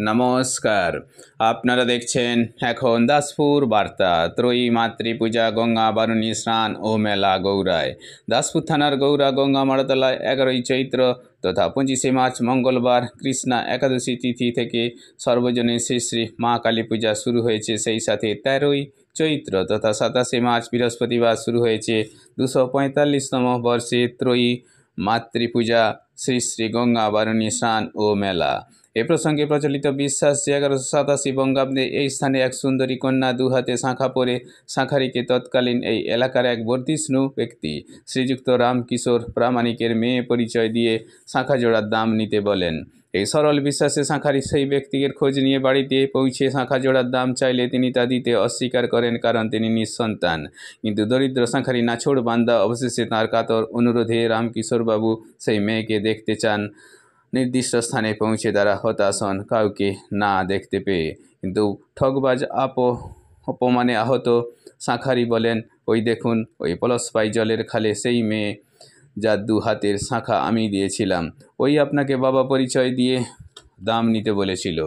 নমস্কার, আপনারা দেখছেন এখন দাসপুর বার্তা। ত্রয়ী মাতৃপূজা, গঙ্গা বারুণী স্নান ও মেলা গৌড়ায়। দাসপুর থানার গৌড়া গঙ্গা মাড়াতলায় 11ই চৈত্র তথা 25শে মার্চ মঙ্গলবার কৃষ্ণা একাদশী তিথি থেকে সর্বজনীন শ্রী শ্রী মা কালী পূজা শুরু হয়েছে। সেই সাথে 13ই চৈত্র তথা 27শে মার্চ বৃহস্পতিবার শুরু হয়েছে 245তম বর্ষে ত্রয়ী মাতৃপূজা শ্রী শ্রী গঙ্গা বারুণী স্নান ও মেলা। এ প্রসঙ্গে প্রচলিত বিশ্বাস যে 1187 বঙ্গাব্দে এই স্থানে এক সুন্দরী কন্যা দুহাতে শাঁখা পরে শাঁখারিকে তৎকালীন এই এলাকার এক বর্ধিষ্ণু ব্যক্তি শ্রীযুক্ত রামকিশোর প্রামাণিকের মেয়ে পরিচয় দিয়ে শাঁখা জোড়ার দাম নিতে বলেন। এই সরল বিশ্বাসে শাঁখারি সেই ব্যক্তির খোঁজ নিয়ে বাড়িতে পৌঁছে শাঁখা জোড়ার দাম চাইলে তিনি তা দিতে অস্বীকার করেন, কারণ তিনি নিঃসন্তান। কিন্তু দরিদ্র শাঁখারি নাছোড় বান্দা অবশেষে তাঁর কাতর অনুরোধে রামকিশোরবাবু সেই মেয়েকে দেখতে চান। নির্দিষ্ট স্থানে পৌঁছে তারা হতাশ হন কাউকে না দেখতে পেয়ে। কিন্তু ঠকবাজ অপমানে আহত শাঁখারি বলেন, ওই দেখুন, ওই পলসপাই জলের খালে সেই মেয়ে যার 2 হাতের শাঁখা আমি দিয়েছিলাম, ওই আপনাকে বাবা পরিচয় দিয়ে দাম নিতে বলেছিল।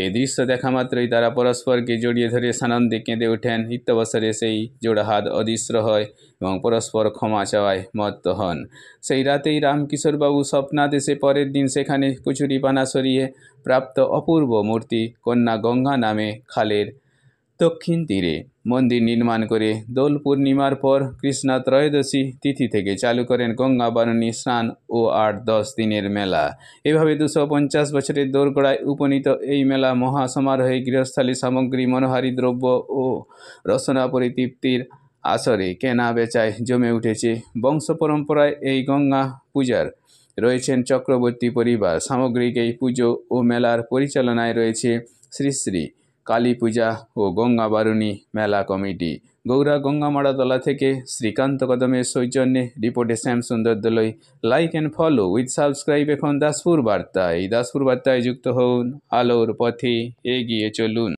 এই দৃশ্য দেখা মাত্রই তারা পরস্পরকে জড়িয়ে ধরে সানন্দে কেঁদে ওঠেন। ইত্যবসরে সেই জোড়া হাত অদৃশ্য হয় এবং পরস্পর ক্ষমা চাওয়ায় মত্ত হন। সেই রাতেই রামকিশোরবাবু স্বপ্নাদেশে পরের দিন সেখানে কচুরিপানা সরিয়ে প্রাপ্ত অপূর্ব মূর্তি কন্যা গঙ্গা নামে খালের দক্ষিণ তীরে মন্দির নির্মাণ করে দোল পূর্ণিমার পর কৃষ্ণা ত্রয়োদশী তিথি থেকে চালু করেন গঙ্গা বারুণী স্নান ও 8-10 দিনের মেলা। এভাবে 250 বছরের দোরগোড়ায় উপনীত এই মেলা মহাসমারোহে গৃহস্থালী সামগ্রী, মনোহারী দ্রব্য ও রসনা পরিতৃপ্তির আসরে কেনা বেচায় জমে উঠেছে। বংশ পরম্পরায় এই গঙ্গা পূজার রয়েছেন চক্রবর্তী পরিবার। সামগ্রিক এই পুজো ও মেলার পরিচালনায় রয়েছে শ্রী শ্রী কালী পূজা ও গঙ্গা বারুণী মেলা কমিটি। গৌড়া গঙ্গা মাড়াতলা থেকে শ্রীকান্ত কদমের সৌজন্যে রিপোর্টে Shyamsundar Dolui. Like and follow with subscribe এখন দাসপুর বার্তায়। দাসপুর বার্তায় যুক্ত হন, আলোর পথে এগিয়ে চলুন।